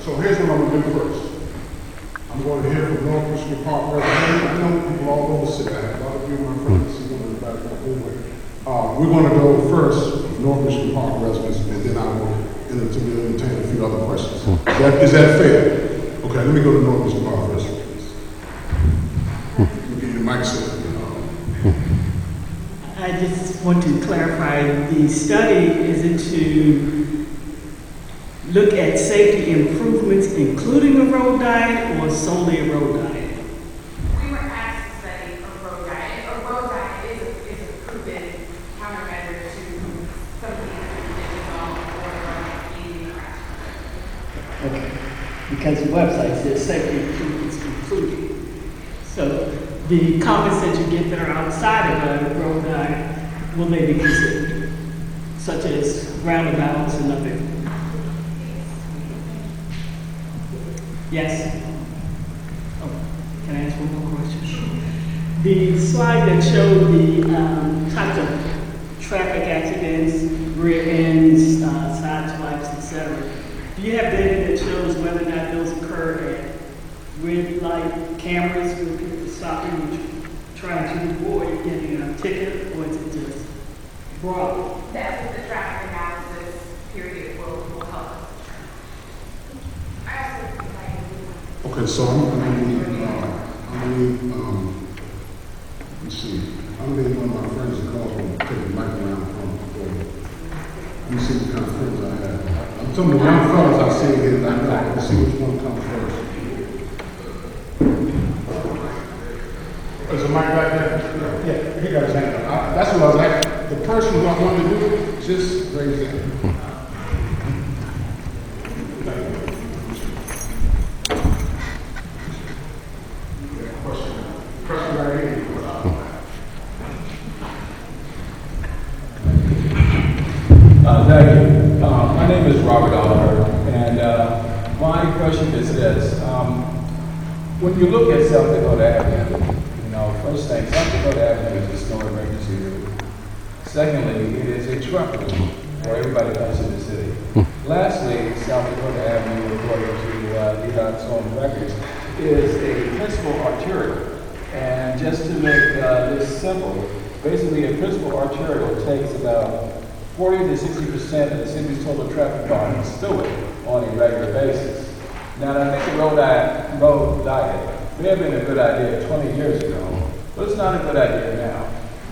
So here's what I'm gonna do first. I'm going to hear from North Michigan Park residents. I know people all over the city. I have a lot of you, my friends, see them in the back of the hallway. We're going to go first, North Michigan Park residents, and then I will entertain a few other questions. Is that fair? Okay, let me go to North Michigan Park first, please. Let me get your mic set. I just want to clarify, the study isn't to look at safety improvements, including a road diet, or solely a road diet? We were asked to study a road diet. A road diet is a proven countermeasure to some of the conditions on border crash. Okay, because the website says safety improvements including. So the comments that you get that are outside of a road diet, will they be considered? Such as roundabouts and other. Yes? Oh, can I ask one more question? The slide that showed the types of traffic accidents, rear ends, side swipes, etc. Do you have data that shows whether or not those occur at red light cameras where people stopping and trying to avoid getting a ticket, or is it just broad? That's what the traffic analysis period will help us. Okay, so I'm gonna need, let's see, I'm gonna need one of my friends to call and take the mic around from the floor. Let me see what kind of friends I have. I'm telling the young fellas I see here that I know. Let's see which one comes first. There's a mic right there? Yeah, he got his hand up. That's what I was like. The person who I wanted to do it, just raise their hand. Question right here. Thank you. My name is Robert Oliver, and my question is this. When you look at South Dakota Avenue, first thing, South Dakota Avenue is a snow emergency route. Secondly, it is a truck route where everybody comes to the city. Lastly, South Dakota Avenue, according to DDOT's own records, is a principal arterial. And just to make this simple, basically a principal arterial takes about 40 to 60% of the city's total traffic volume and spill it on a regular basis. Now, I think the road diet may have been a good idea 20 years ago, but it's not a good idea now.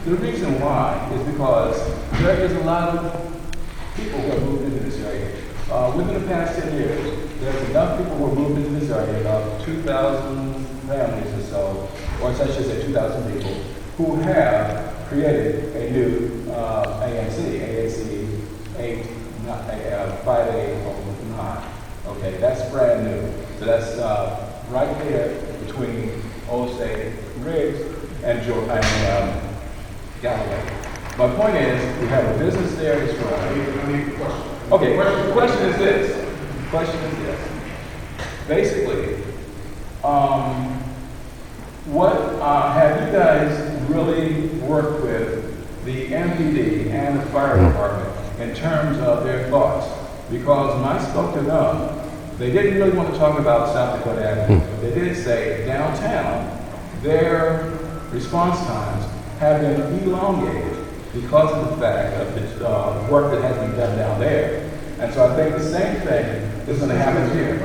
The reason why is because there is a lot of people who have moved into this area. Within the past 10 years, there's enough people who have moved into this area, about 2,000 families or so, or I should say 2,000 people, who have created a new ANC 5809. Okay, that's brand new. So that's right there between Old State Riggs and Galloway. My point is, we have a business there as well. Okay, the question is this. Basically, what have you guys really worked with the MPD and the fire department in terms of their thoughts? Because when I spoke to them, they didn't really want to talk about South Dakota Avenue. They did say downtown, their response times have been elongated because of the fact of the work that has been done down there. And so I think the same thing is going to happen here.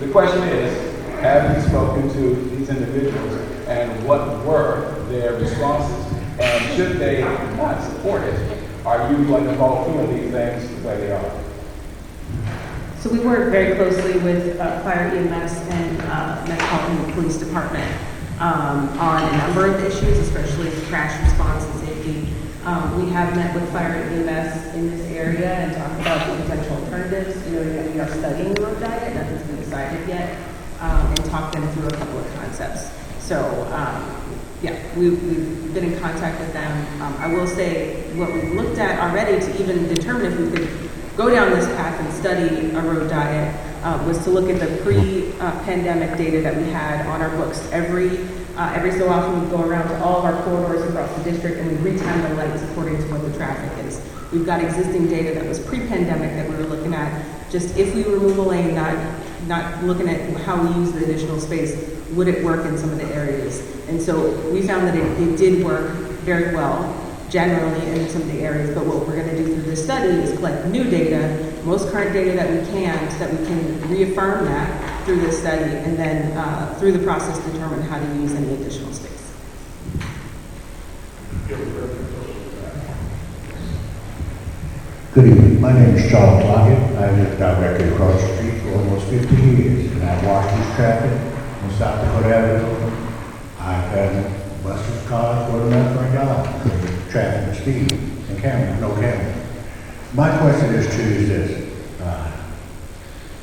The question is, have you spoken to these individuals and what were their responses? And should they not support it, are you going to follow through on these things the way they are? So we work very closely with Fire EMS and Metropolitan Police Department on a number of issues, especially crash response and safety. We have met with Fire EMS in this area and talked about the potential alternatives. We are studying the road diet, nothing's been decided yet, and talked them through a couple of concepts. So, we've been in contact with them. I will say what we've looked at already to even determine if we could go down this path and study a road diet was to look at the pre-pandemic data that we had on our books. Every so often we go around to all of our corridors across the district and we retime the lights according to what the traffic is. We've got existing data that was pre-pandemic that we were looking at. Just if we remove a lane, not looking at how we use the additional space, would it work in some of the areas? And so we found that it did work very well, generally in some of the areas, but what we're gonna do through this study is collect new data, most current data that we can, so that we can reaffirm that through this study, and then through the process determine how to use any additional space. Good evening. My name is Charles Lockett. I live directly across the street for almost 50 years, and I've watched this traffic on South Dakota Avenue. I've had buses, cars going up my yard because of traffic and speed and cameras, no cameras. My question is to you is this.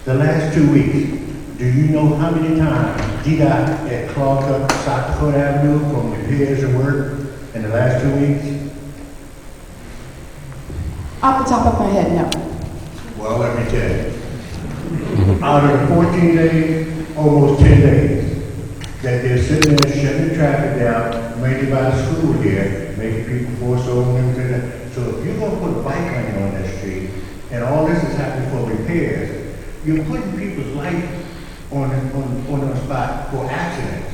The last 2 weeks, do you know how many times DDOT had clogged up South Dakota Avenue from repairs and work in the last 2 weeks? Off the top of my head, no. Well, let me tell you. Out of the 14 days, almost 10 days, that they're sitting there shutting the traffic down, mainly by the school here, making people force over and everything. So if you're gonna put a bike lane on that street, and all this is happening for repairs, you're putting people's life on the spot for accidents.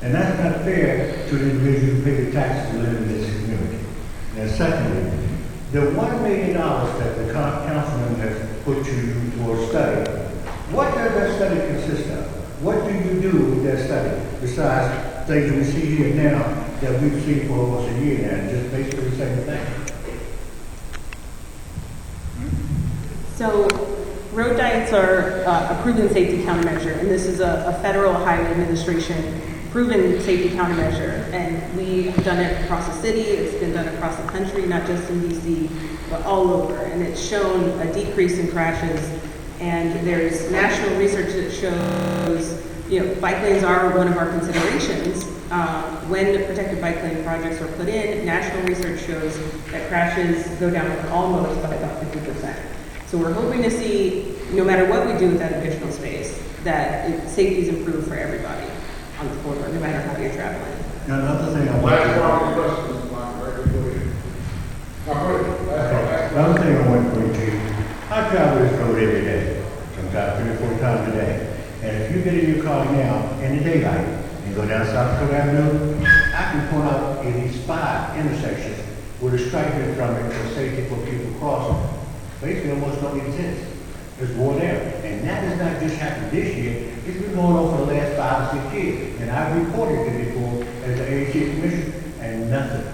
And that's not fair to the individuals who pay the taxes to live in this community. And secondly, the $1 million that the councilman has put you for a study, what does that study consist of? What do you do with that study besides things we see here now that we've seen for almost a year now, just basically the same thing? So road diets are a proven safety countermeasure, and this is a federal highway administration proven safety countermeasure, and we've done it across the city. It's been done across the country, not just in DC, but all over, and it's shown a decrease in crashes. And there's national research that shows, bike lanes are one of our considerations when the protected bike lane projects are put in. National research shows that crashes go down almost by about 50%. So we're hoping to see, no matter what we do with that additional space, that safety is improved for everybody on the corridor, no matter how you're traveling. Now, another thing I want Last round of questions, Mike, right, go ahead. Now, go ahead. Last round. Another thing I want to bring to you, I travel this road every day, sometimes 3 or 4 times a day. And if you get in your car now, in the daylight, and go down South Dakota Avenue, I can point out at least 5 intersections with a stripe in front of it for safety for people crossing. Basically, almost don't exist. There's more there. And that has not just happened this year, it's been going on for the last 5 or 6 years. And I've reported it before as the AHA commissioner, and nothing.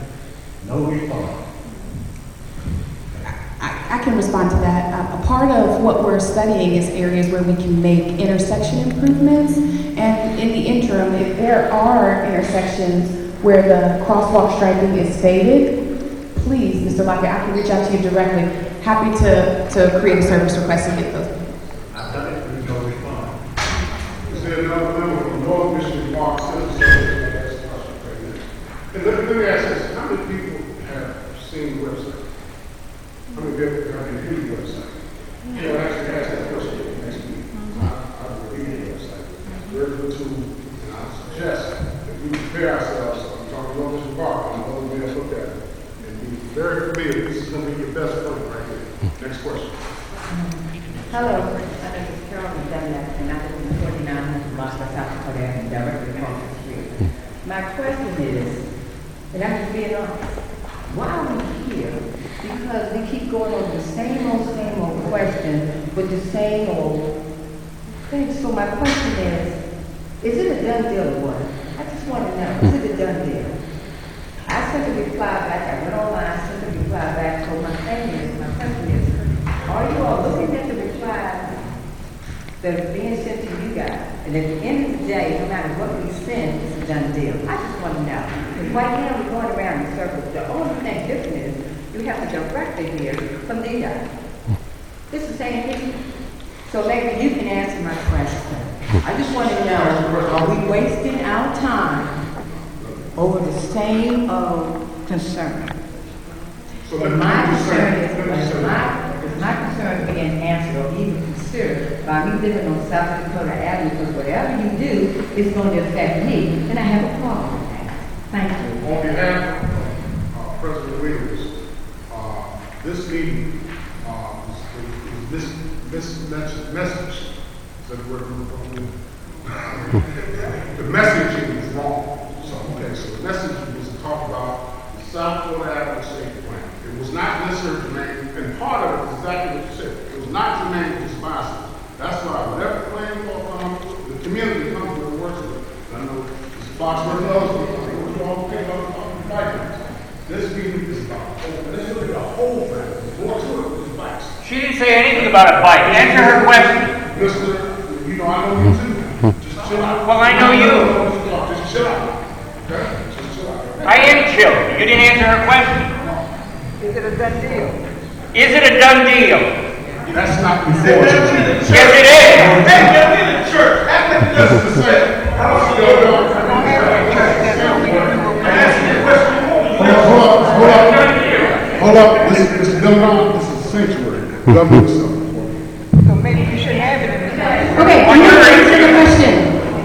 No response. I can respond to that. A part of what we're studying is areas where we can make intersection improvements. And in the interim, if there are intersections where the crosswalk striping is faded, please, Mr. Lockett, I can reach out to you directly. Happy to create a service request and get those. I've done it, there's no response. Is there another member from North Michigan Park Citizen Service that has a question right now? And let me ask this, how many people have seen the website? How many people have reviewed the website? I'll actually ask that question next week. I've reviewed the website. It's a very good tool, and I suggest that we prepare ourselves. I'm talking about North Michigan Park, I'm going to look at it, and be very familiar. This is going to be your best point right here. Next question. Hello, my name is Sharon, and I live in 4900 block of South Dakota Avenue, directly across the street. My question is, and I'm just being honest, why are we here? Because we keep going over the same old question with the same old thing. So my question is it a done deal or what? I just want to know, is it a done deal? I sent a reply back, I went online, I sent a reply back, so my question is, are you all looking at the replies that are being sent to you guys? And at the end of the day, no matter what we send, it's a done deal. I just want to know. Because right now, we're going around in circles. The only thing different is you have a director here from DDOT. It's the same issue. So maybe you can answer my question. I just want to know, are we wasting our time over the same concern? So And my concern is, my my concerns are being answered or even considered by me living on South Dakota Avenue, because whatever you do is going to affect me, and I have a problem with that. Thank you. On behalf of President Williams, this meeting is this message. Is that the word I'm looking for? The messaging is wrong. So, okay, so the message was to talk about the South Dakota Avenue safety plan. It was not necessarily germane, and part of it is exactly what you said. It was not germane to this bicycle. That's why whatever plan comes, the community comes with the works of it. I know Mr. Foxworth knows what you all think about the bike lanes. This meeting is about the whole, let's look at the whole thing. More to it than bikes. She didn't say anything about a bike. Answer her question. Mister, you know I know you too. Just chill out. Well, I know you. Just chill out. Okay? Just chill out. I am chill. You didn't answer her question. Is it a done deal? Is it a done deal? That's not before. Yes, it is. Church. This is the same. Hold up. This is Demon. This is sanctuary. Governor yourself. So maybe you should have it in the past. Okay, I'm going to answer the question.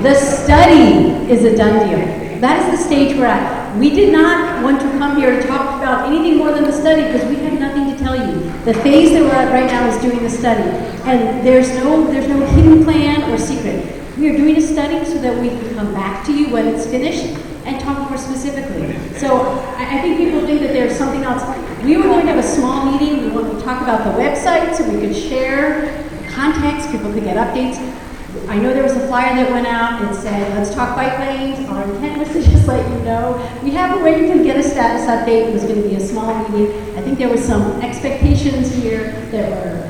The study is a done deal. That is the stage we're at. We did not want to come here to talk about anything more than the study because we have nothing to tell you. The phase that we're at right now is doing the study. And there's no hidden plan or secret. We are doing a study so that we can come back to you when it's finished and talk more specifically. So I think people think that there's something else. We were going to have a small meeting. We wanted to talk about the website so we could share context, people could get updates. I know there was a flyer that went out and said, let's talk bike lanes. Our intent was to just let you know. We have a way you can get a status update. It was going to be a small meeting. I think there was some expectations here that were,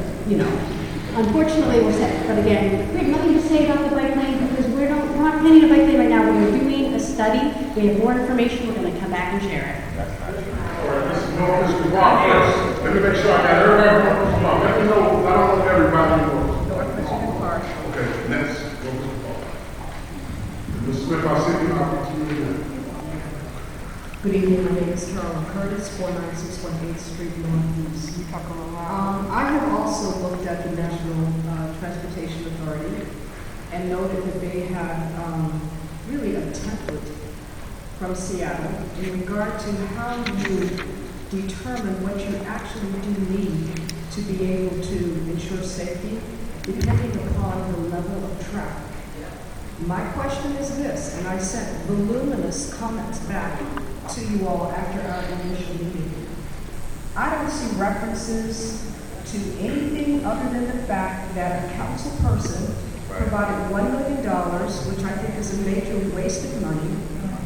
unfortunately were set. But again, we have nothing to say about the bike lane because we're not planning a bike lane right now. We're doing a study. We have more information. We're going to come back and share it. All right, this is North Michigan Park first. Let me make sure I got everybody. Let me know. I don't know everybody knows. North Michigan Park. Okay, next. North Michigan Park. Ms. Smith, I'll send you an opportunity now. Good evening, my name is Carolyn Curtis, 49618 Street Northeast. I have also looked at the National Transportation Authority and noted that they have really a template from Seattle in regard to how you determine what you actually do need to be able to ensure safety, depending upon the level of traffic. My question is this, and I sent voluminous comments back to you all after our initial meeting. I don't see references to anything other than the fact that a council person provided $1 million, which I think is a major waste of money,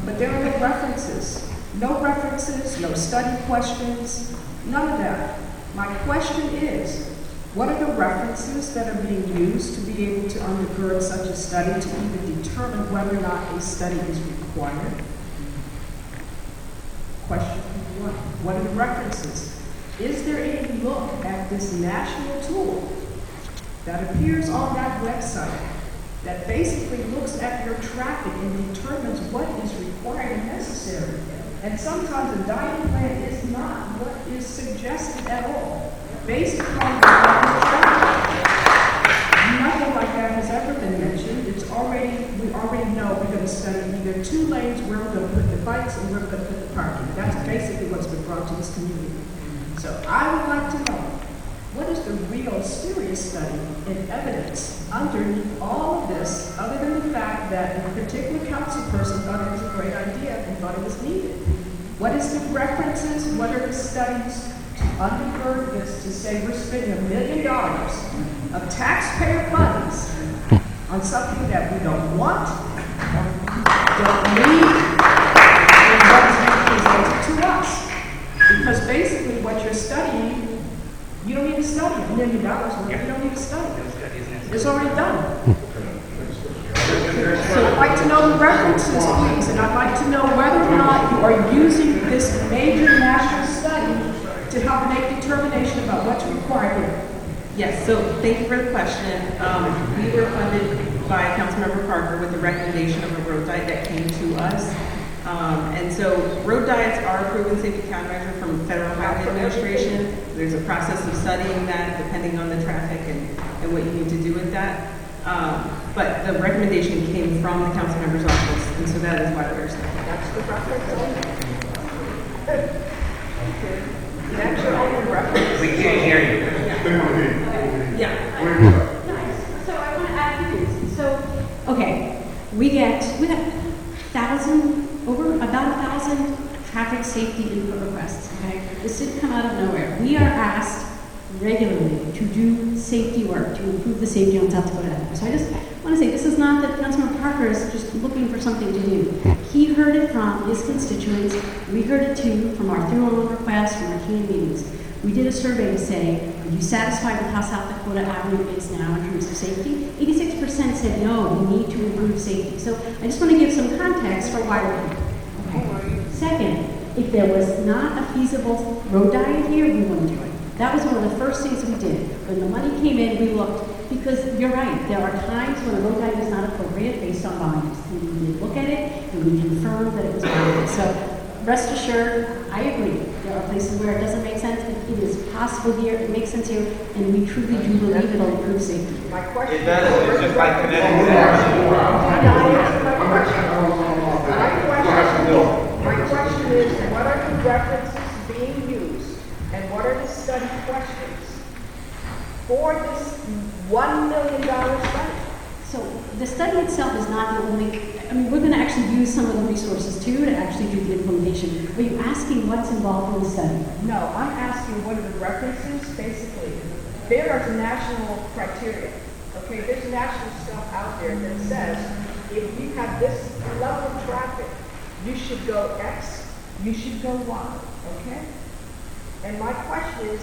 but there are no references. No references, no study questions, none of that. My question is, what are the references that are being used to be able to undergird such a study to even determine whether or not a study is required? Question one, what are the references? Is there any look at this national tool that appears on that website that basically looks at your traffic and determines what is required and necessary? And sometimes a diet plan is not what is suggested at all, based upon the traffic. Nothing like that has ever been mentioned. We already know we're going to study either 2 lanes where we're going to put the bikes and where we're going to put the parking. That's basically what's been brought to this community. So I would like to know, what is the real serious study and evidence underneath all of this, other than the fact that a particular council person thought it was a great idea and thought it was needed? What is the references? What are the studies to undergird this, to say we're spending $1 million of taxpayer funds on something that we don't want, don't need, and what is being presented to us? Because basically what you're studying, you don't need to study $1 million. You don't need to study it. It's already done. So I'd like to know the references, please, and I'd like to know whether or not you are using this major national study to help make determination about what's required here. Yes, so thank you for the question. We were funded by Councilmember Parker with the recommendation of a road diet that came to us. And so road diets are a proven safety countermeasure from Federal Highway Administration. There's a process of studying that depending on the traffic and what you need to do with that. But the recommendation came from the council member's office, and so that is why we're studying. That's the reference only. That's your only reference. We can't hear you. They want to hear you. Yeah. Where you at? So I want to add this. So, okay, we got about 1,000 traffic safety input requests, okay? This didn't come out of nowhere. We are asked regularly to do safety work, to improve the safety on South Dakota Avenue. So I just want to say, this is not that Councilman Parker is just looking for something to do. He heard it from his constituents. We heard it too from our through-all requests, from our community meetings. We did a survey to say, are you satisfied with how South Dakota Avenue is now in terms of safety? 86% said no, we need to improve safety. So I just want to give some context for why we're here. Okay. Second, if there was not a feasible road diet here, we wouldn't do it. That was one of the first things we did. When the money came in, we looked, because you're right, there are times when a road diet is not appropriate based on volumes. And we did look at it, and we confirmed that it was warranted. So rest assured, I agree. There are places where it doesn't make sense. It is possible here, it makes sense here, and we truly do believe it'll improve safety. My question. It does, it's just like Connecticut Avenue. My question is, what are the references being used, and what are the study questions for this $1 million study? So the study itself is not the only, I mean, we're going to actually use some of the resources too to actually do the implementation. Are you asking what's involved in the study? No, I'm asking what are the references, basically. There are national criteria, okay? There's national stuff out there that says, if you have this level of traffic, you should go X, you should go Y, okay? And my question is,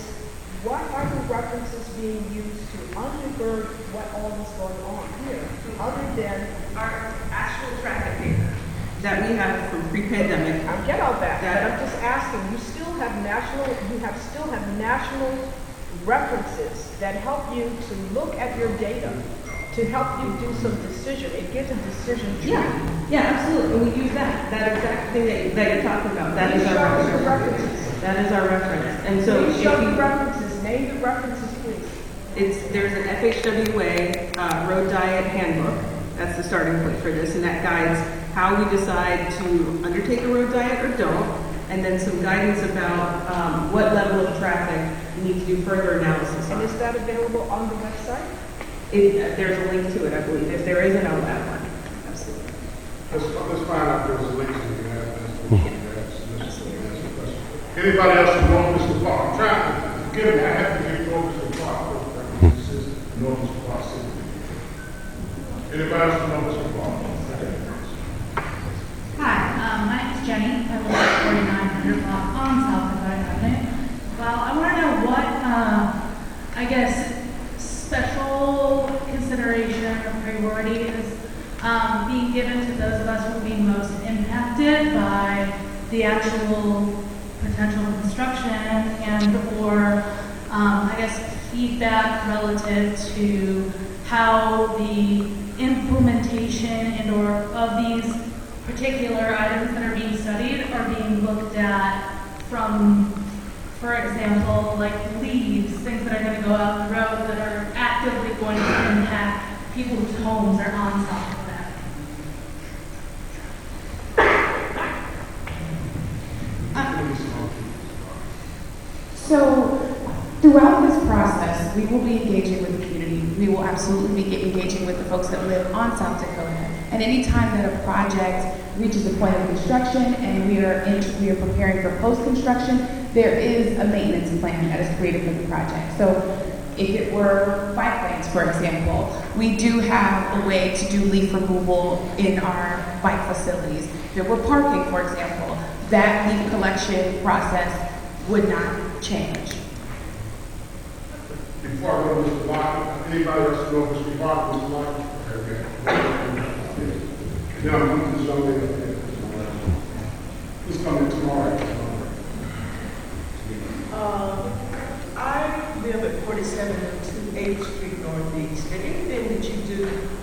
what are the references being used to undergird what all is going on here, other than Our actual traffic data that we have from pre-pandemic. I get all that, but I'm just asking, you still have national references that help you to look at your data, to help you do some decision. It gives a decision tree. Yeah, absolutely. And we use that exact thing that you're talking about. That is our reference. That is our reference. And so Please show the references, name the references, please. there's an FHWA road diet handbook. That's the starting point for this, and that guides how we decide to undertake a road diet or don't, and then some guidance about what level of traffic we need to do further analysis on. And is that available on the website? There's a link to it, I believe. If there isn't, I'll add one. Absolutely. Let's find out if there's a link to it. Anybody else from North Mr. Park? I'm trying to, forgive me, I have to give North Mr. Park. This is North Mr. Park City. Anybody else from North Mr. Park? Hi, my name is Jenny. I live at 4900 block on South Dakota Avenue. Well, I want to know what, I guess, special consideration or priority is being given to those of us who will be most impacted by the actual potential construction and or, I guess, feedback relative to how the implementation and or of these particular items that are being studied are being looked at from, for example, like leaves, things that are going to go out the road that are actively going to impact people whose homes are on South Dakota Avenue. So throughout this process, we will be engaging with the community. We will absolutely be engaging with the folks that live on South Dakota. And any time that a project reaches a point of construction and we are preparing for post-construction, there is a maintenance plan that is created for the project. So if it were bike lanes, for example, we do have a way to do leaf removal in our bike facilities. If there were parking, for example, that leaf collection process would not change. Before I go to Mr. Locke, anybody else know Mr. Locke, Mr. Locke? Okay. Now, I'm going to this young lady up here. Who's coming tomorrow? I live at 4702 8th Street Northeast. And anything that you do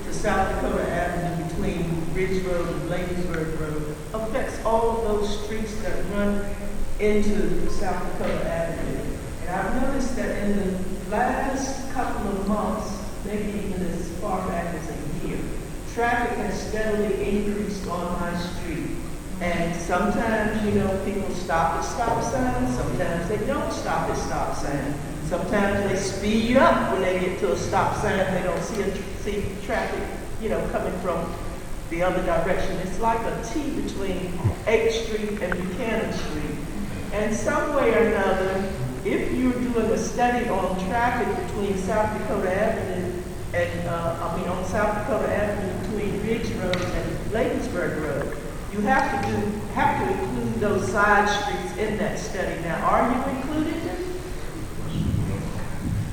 to South Dakota Avenue between Ridge Road and Bladensburg Road affects all of those streets that run into South Dakota Avenue. And I've noticed that in the last couple of months, maybe even as far back as a year, traffic has steadily increased on my street. And sometimes, you know, people stop at stop signs, sometimes they don't stop at stop signs. Sometimes they speed up when they get to a stop sign, they don't see traffic, you know, coming from the other direction. It's like a T between 8th Street and Buchanan Street. And some way or another, if you're doing a study on traffic between South Dakota Avenue and, on South Dakota Avenue between Ridge Road and Bladensburg Road, you have to include those side streets in that study. Now, are you including them?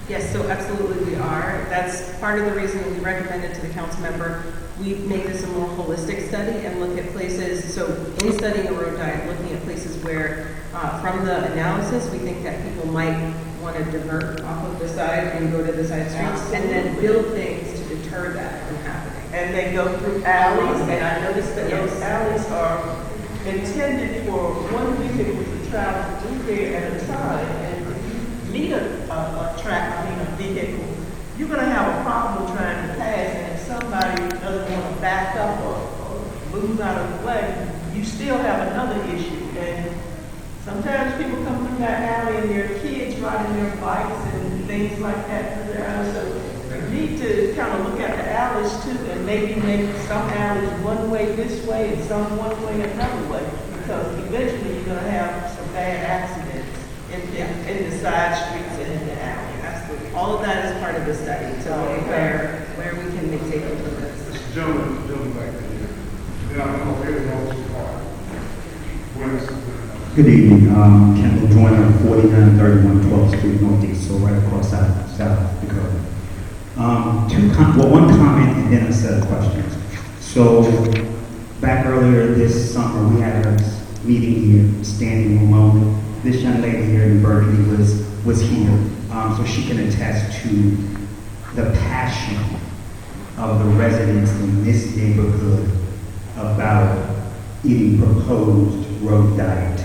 Yes, so absolutely we are. That's part of the reason we recommended to the council member, we make this a more holistic study and look at places, so in studying a road diet, looking at places where, from the analysis, we think that people might want to divert off of the side and go to the side streets, and then build things to deter that from happening. And they go through alleys, and I noticed that those alleys are intended for one vehicle to travel through there at a time. And if you meet a vehicle, you're going to have a problem trying to pass. And if somebody doesn't want to back up or move out of the way, you still have another issue. And sometimes people come through that alley and there are kids riding their bikes and things like that through their alley. So you need to kind of look at the alleys too, and maybe make some alleys one way this way and some one way another way, because eventually you're going to have some bad accidents in the side streets and in the alley. Absolutely. All of that is part of the study, to look where we can make take improvements. Gentlemen back there. Then I'm going to hear the part. Good evening, Kendall Joyner, 4931 12th Street Northeast, so right across South Dakota. One comment and then a set of questions. So, back earlier this summer, we had a meeting here, standing room only. This young lady here in Burgundy was here, so she can attest to the passion of the residents in this neighborhood about any proposed road diet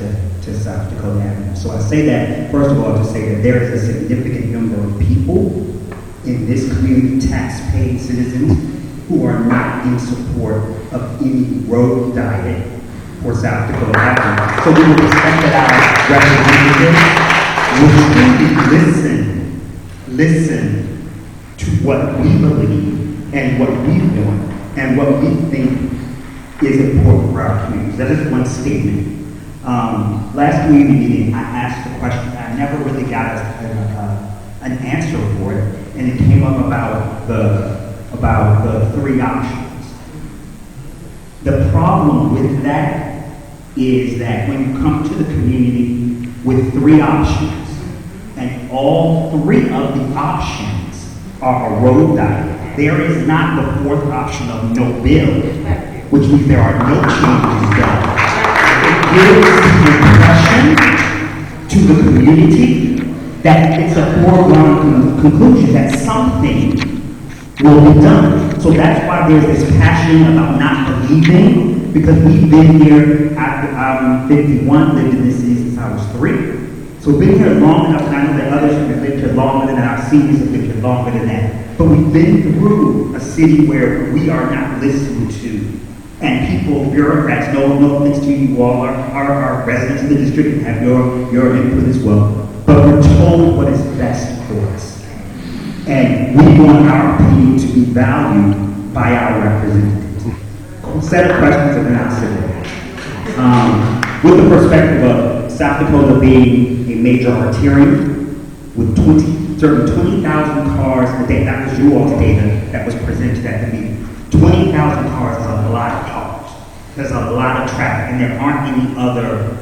to South Dakota Avenue. So I say that, first of all, to say that there is a significant number of people in this community, tax-paying citizens, who are not in support of any road diet for South Dakota Avenue. So we would expect that our representatives would truly listen to what we believe and what we've done and what we think is important for our communities. That is one statement. Last community meeting, I asked a question. I never really got an answer for it, and it came up about the three options. The problem with that is that when you come to the community with three options, and all three of the options are a road diet, there is not the fourth option of no bill, which means there are no changes done. It gives the impression to the community that it's a foregone conclusion that something will be done. So that's why there's this passion about not believing, because we've been here, I'm 51, lived in this city since I was 3. So we've been here long enough, and I know that others have lived here longer than that, our seniors have lived here longer than that. But we've been through a city where we are not listened to. And people, bureaucrats, no offense to you all, are residents of the district and have your input as well. But we're told what is best for us. And we want our opinion to be valued by our representatives. A set of questions and then I'll sit there. With the perspective of South Dakota being a major arterial, with 20,000 cars a day, that was you all's data that was presented at the meeting. 20,000 cars is a lot of cars. There's a lot of traffic, and there aren't any other